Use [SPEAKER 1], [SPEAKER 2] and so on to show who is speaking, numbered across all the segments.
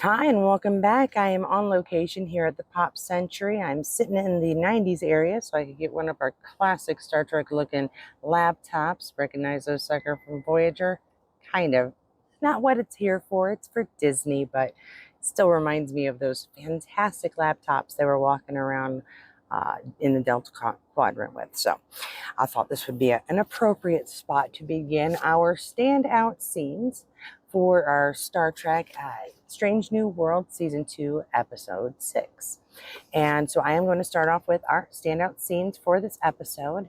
[SPEAKER 1] Hi, and welcome back. I am on location here at the Pop Century. I'm sitting in the 90s area so I could get one of our classic Star Trek looking laptops. Recognize those sucker from Voyager? Kind of. Not what it's here for. It's for Disney, but it still reminds me of those fantastic laptops they were walking around in the Delta Quadrant with. So I thought this would be an appropriate spot to begin our standout scenes for our Star Trek Strange New World Season 2, Episode 6. And so I am going to start off with our standout scenes for this episode.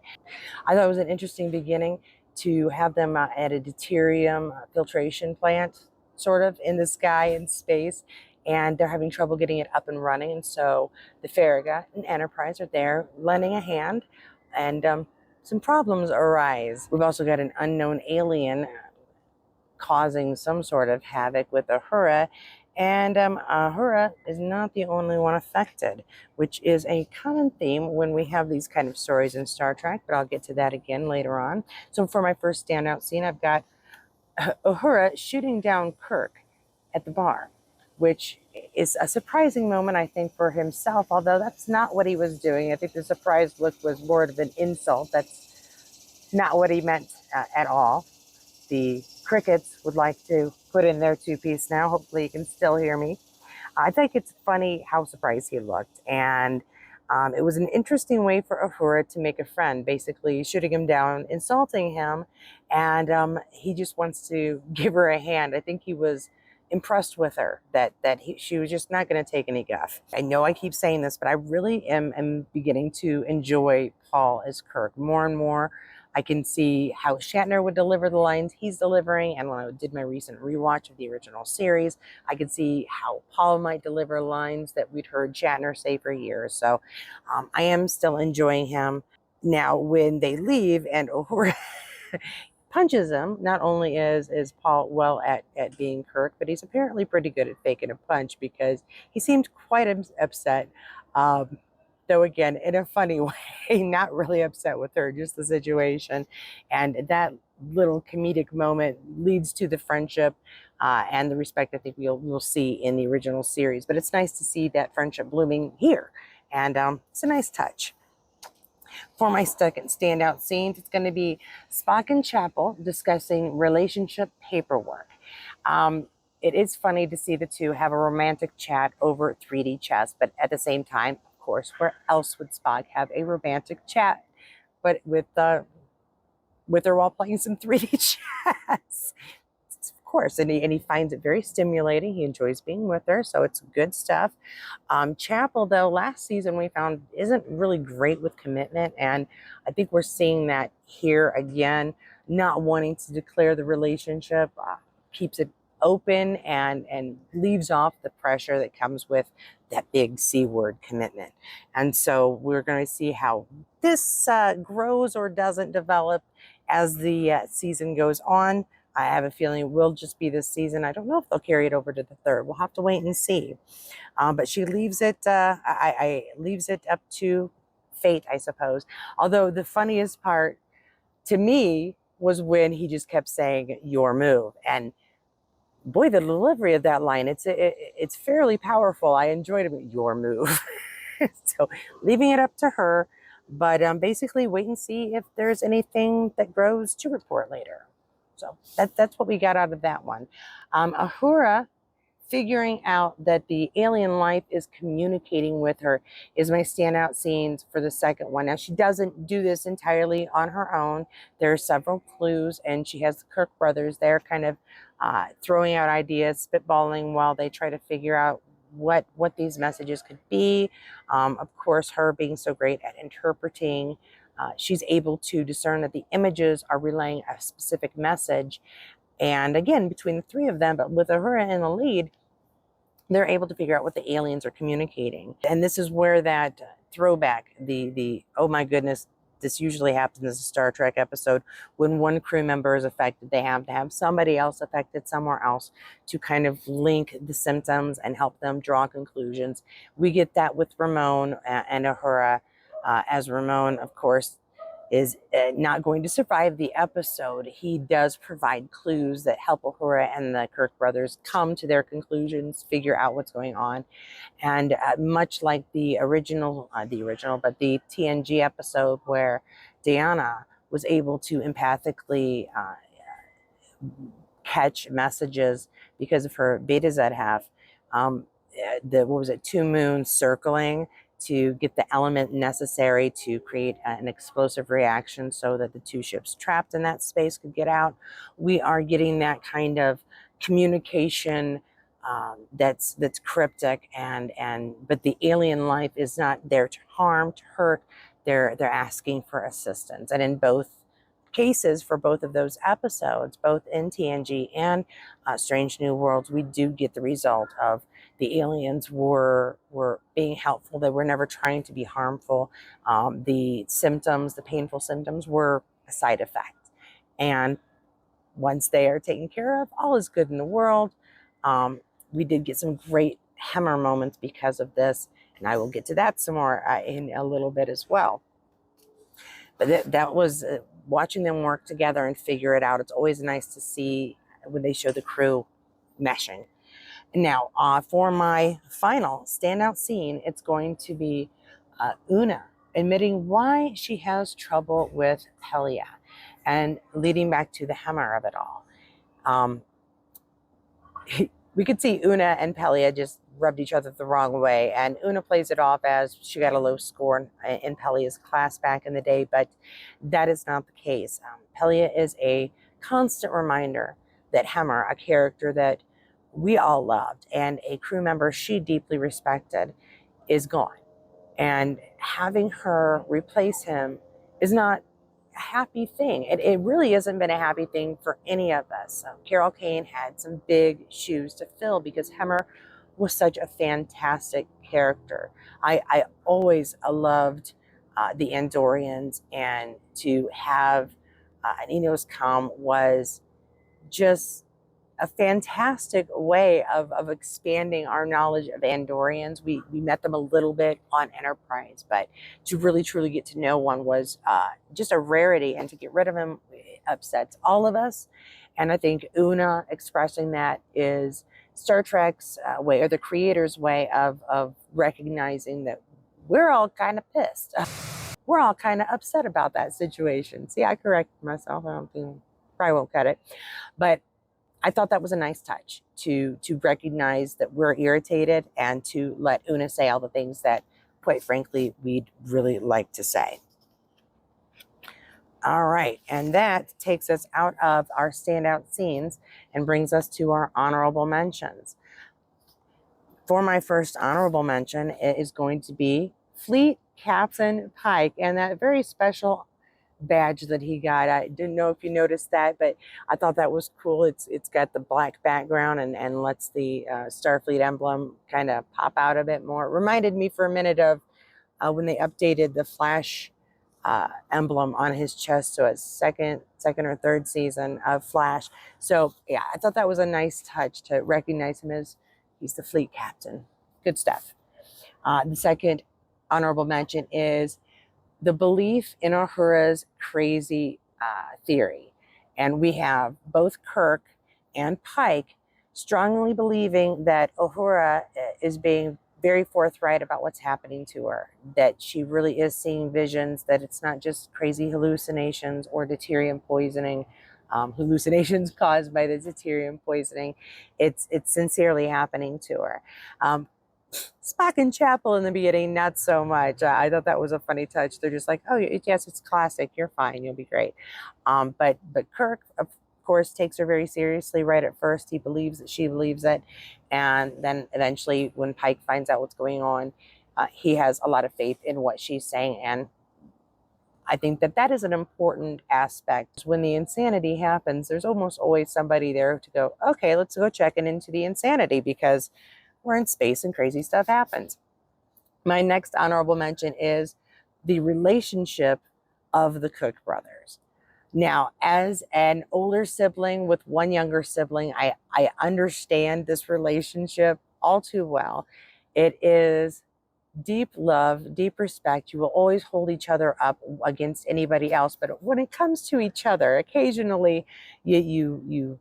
[SPEAKER 1] I thought it was an interesting beginning to have them at a deuterium filtration plant, sort of, in the sky in space. And they're having trouble getting it up and running. And so the Farragut and Enterprise are there lending a hand. And some problems arise. We've also got an unknown alien causing some sort of havoc with Uhura, and Uhura is not the only one affected, which is a common theme when we have these kind of stories in Star Trek, but I'll get to that again later on. So for my first standout scene, I've got Uhura shooting down Kirk at the bar, which is a surprising moment, I think, for himself, although that's not what he was doing. I think the surprised look was more of an insult. That's not what he meant at all. The crickets would like to put in their two-piece now. Hopefully you can still hear me. I think it's funny how surprised he looked. And it was an interesting way for Uhura to make a friend, basically shooting him down, insulting him. And he just wants to give her a hand. I think he was impressed with her, that she was just not going to take any guff. I know I keep saying this, but I really am beginning to enjoy Paul as Kirk more and more. I can see how Shatner would deliver the lines he's delivering, and when I did my recent rewatch of the original series, I could see how Paul might deliver lines that we'd heard Shatner say for years. So I am still enjoying him. Now, when they leave and Uhura punches him, not only is Paul well at being Kirk, but he's apparently pretty good at faking a punch, because he seemed quite upset. Though again, in a funny way, not really upset with her, just the situation. And that little comedic moment leads to the friendship and the respect I think we'll see in the original series. But it's nice to see that friendship blooming here. And it's a nice touch. For my second standout scenes, it's going to be Spock and Chapel discussing relationship paperwork. It is funny to see the two have a romantic chat over 3D chess, but at the same time, of course, where else would Spock have a romantic chat but with her while playing some 3D chess? Of course, and he finds it very stimulating. He enjoys being with her, so it's good stuff. Chapel, though, last season we found isn't really great with commitment, and I think we're seeing that here again. Not wanting to declare the relationship, keeps it open and leaves off the pressure that comes with that big C word, commitment. And so we're going to see how this grows or doesn't develop as the season goes on. I have a feeling it will just be this season. I don't know if they'll carry it over to the third. We'll have to wait and see. But she leaves it. I leaves it up to fate, I suppose. Although the funniest part to me was when he just kept saying "your move," and boy, the delivery of that line, it's fairly powerful. I enjoyed it. Your move. So leaving it up to her, but basically wait and see if there's anything that grows to report later. So that's what we got out of that one. Uhura figuring out that the alien life is communicating with her is my standout scenes for the second one. Now, she doesn't do this entirely on her own. There are several clues, and she has the Kirk brothers there kind of throwing out ideas, spitballing while they try to figure out what these messages could be. Of course, her being so great at interpreting, she's able to discern that the images are relaying a specific message. And again, between the three of them, but with Uhura in the lead, they're able to figure out what the aliens are communicating. And this is where that throwback, the oh my goodness, this usually happens in a Star Trek episode. When one crew member is affected, they have to have somebody else affected somewhere else to kind of link the symptoms and help them draw conclusions. We get that with Ramon and Uhura. As Ramon, of course, not going to survive the episode, he does provide clues that help Uhura and the Kirk brothers come to their conclusions, figure out what's going on. And much like the but the TNG episode where Diana was able to empathically catch messages because of her Beta Z half, what was it, 2 moons circling to get the element necessary to create an explosive reaction so that the 2 ships trapped in that space could get out. We are getting that kind of communication that's cryptic, but the alien life is not there to harm, to hurt. They're asking for assistance, and in both cases, for both of those episodes, both in TNG and Strange New Worlds, we do get the result of the aliens were being helpful. They were never trying to be harmful. The symptoms, the painful symptoms, were a side effect. And once they are taken care of, all is good in the world. We did get some great Hemmer moments because of this, and I will get to that some more in a little bit as well. But that was watching them work together and figure it out. It's always nice to see when they show the crew meshing. Now, for my final standout scene, it's going to be Una admitting why she has trouble with Pelia and leading back to the Hemmer of it all. We could see Una and Pelia just rubbed each other the wrong way, and Una plays it off as she got a low score in Pelia's class back in the day, but that is not the case. Pelia is a constant reminder that Hemmer, a character that we all loved and a crew member she deeply respected, is gone. And having her replace him is not a happy thing. It really hasn't been a happy thing for any of us. Carol Kane had some big shoes to fill because Hemmer was such a fantastic character. I always loved the Andorians, and to have an Enos come was just a fantastic way of expanding our knowledge of Andorians. We met them a little bit on Enterprise, but to really truly get to know one was just a rarity, and to get rid of him upsets all of us. And I think Una expressing that is Star Trek's way, or the creator's way of recognizing that we're all kind of pissed. We're all kind of upset about that situation. See, I corrected myself. I don't think, probably won't cut it. But I thought that was a nice touch to recognize that we're irritated and to let Una say all the things that, quite frankly, we'd really like to say. All right, and that takes us out of our standout scenes and brings us to our honorable mentions. For my first honorable mention, it is going to be Fleet Captain Pike and that very special badge that he got. I didn't know if you noticed that, but I thought that was cool. It's got the black background and lets the Starfleet emblem kind of pop out a bit more. It reminded me for a minute of when they updated the Flash emblem on his chest, so it's second or third season of Flash. So yeah, I thought that was a nice touch to recognize him as he's the fleet captain. Good stuff. The second honorable mention is the belief in Uhura's crazy theory. And we have both Kirk and Pike strongly believing that Uhura is being very forthright about what's happening to her, that she really is seeing visions, that it's not just crazy hallucinations or deuterium poisoning, hallucinations caused by the deuterium poisoning. It's sincerely happening to her. Spock and Chapel in the beginning, not so much. I thought that was a funny touch. They're just like, oh, yes, it's classic. You're fine. You'll be great. But Kirk, of course, takes her very seriously right at first. He believes that she believes it. And then eventually when Pike finds out what's going on, he has a lot of faith in what she's saying. And I think that is an important aspect. When the insanity happens, there's almost always somebody there to go, okay, let's go checking into the insanity, because we're in space and crazy stuff happens. My next honorable mention is the relationship of the Cook brothers. Now, as an older sibling with one younger sibling, I understand this relationship all too well. It is deep love, deep respect. You will always hold each other up against anybody else. But when it comes to each other, occasionally you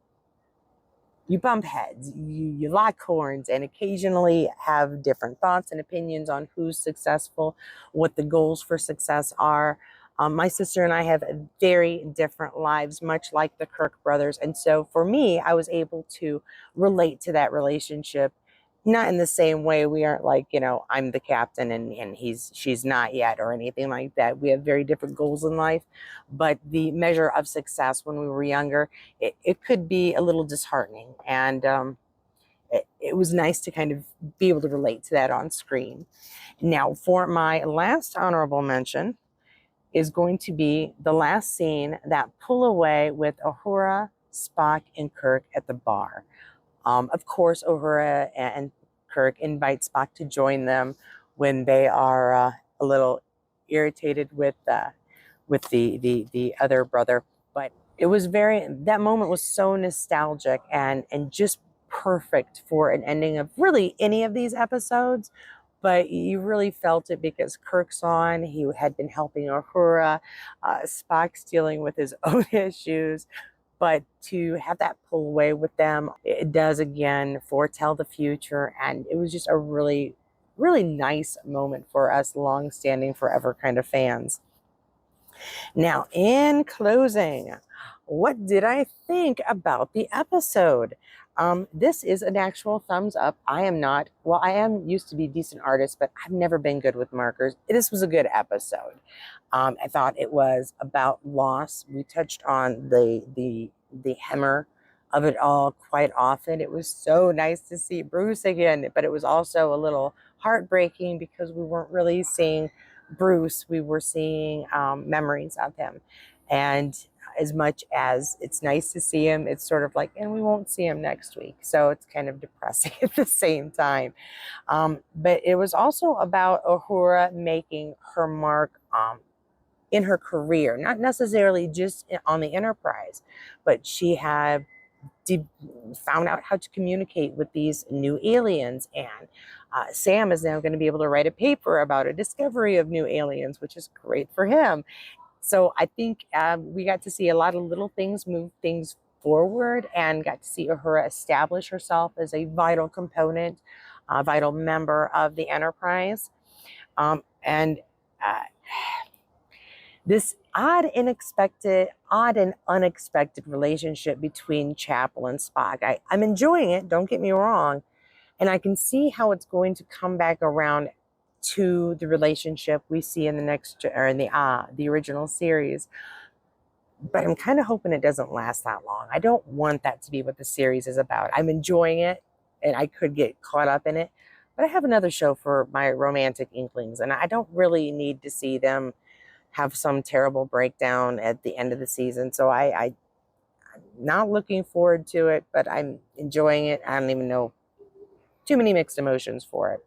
[SPEAKER 1] bump heads, you lock horns, and occasionally have different thoughts and opinions on who's successful, what the goals for success are. My sister and I have very different lives, much like the Kirk brothers. And so for me, I was able to relate to that relationship, not in the same way. We aren't like, I'm the captain and she's not yet or anything like that. We have very different goals in life, but the measure of success when we were younger, it could be a little disheartening. And it was nice to kind of be able to relate to that on screen. Now, for my last honorable mention is going to be the last scene, that pull away with Uhura, Spock, and Kirk at the bar. Of course, Uhura and Kirk invite Spock to join them when they are a little irritated with the other brother. But it was that moment was so nostalgic and just perfect for an ending of really any of these episodes. But you really felt it because Kirk's on. He had been helping Uhura. Spock's dealing with his own issues. But to have that pull away with them, it does again foretell the future. And it was just a really, really nice moment for us long-standing, forever kind of fans. Now, in closing, what did I think about the episode? This is an actual thumbs up. I am used to be a decent artist, but I've never been good with markers. This was a good episode. I thought it was about loss. We touched on the hammer of it all quite often. It was so nice to see Bruce again, but it was also a little heartbreaking because we weren't really seeing Bruce. We were seeing memories of him. And as much as it's nice to see him, it's sort of like, and we won't see him next week. So it's kind of depressing at the same time. But it was also about Uhura making her mark in her career, not necessarily just on the Enterprise, but she had found out how to communicate with these new aliens. And Sam is now going to be able to write a paper about a discovery of new aliens, which is great for him. So I think we got to see a lot of little things move things forward and got to see Uhura establish herself as a vital component, a vital member of the Enterprise. And this odd and unexpected relationship between Chapel and Spock. I'm enjoying it, don't get me wrong. And I can see how it's going to come back around to the relationship we see in the original series. But I'm kind of hoping it doesn't last that long. I don't want that to be what the series is about. I'm enjoying it, and I could get caught up in it. But I have another show for my romantic inklings, and I don't really need to see them have some terrible breakdown at the end of the season. So I'm not looking forward to it, but I'm enjoying it. I don't even know, too many mixed emotions for it.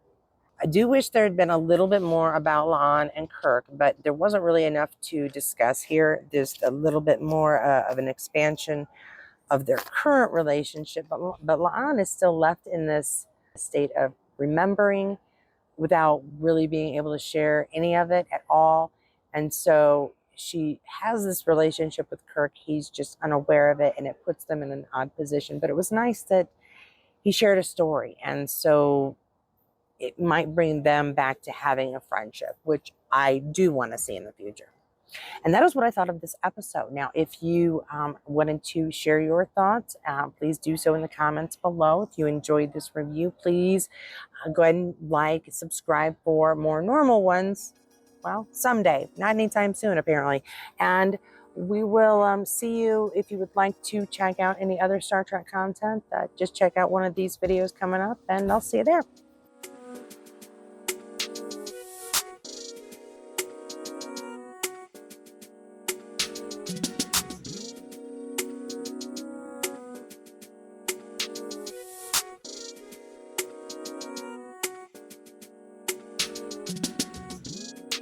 [SPEAKER 1] I do wish there had been a little bit more about La'an and Kirk, but there wasn't really enough to discuss here. There's a little bit more of an expansion of their current relationship, but La'an is still left in this state of remembering without really being able to share any of it at all. And so she has this relationship with Kirk. He's just unaware of it, and it puts them in an odd position. But it was nice that he shared a story. And so it might bring them back to having a friendship, which I do want to see in the future. And that is what I thought of this episode. Now, if you wanted to share your thoughts, please do so in the comments below. If you enjoyed this review, please go ahead and like, subscribe for more normal ones. Well, someday, not anytime soon, apparently. And we will see you. If you would like to check out any other Star Trek content, just check out one of these videos coming up, and I'll see you there.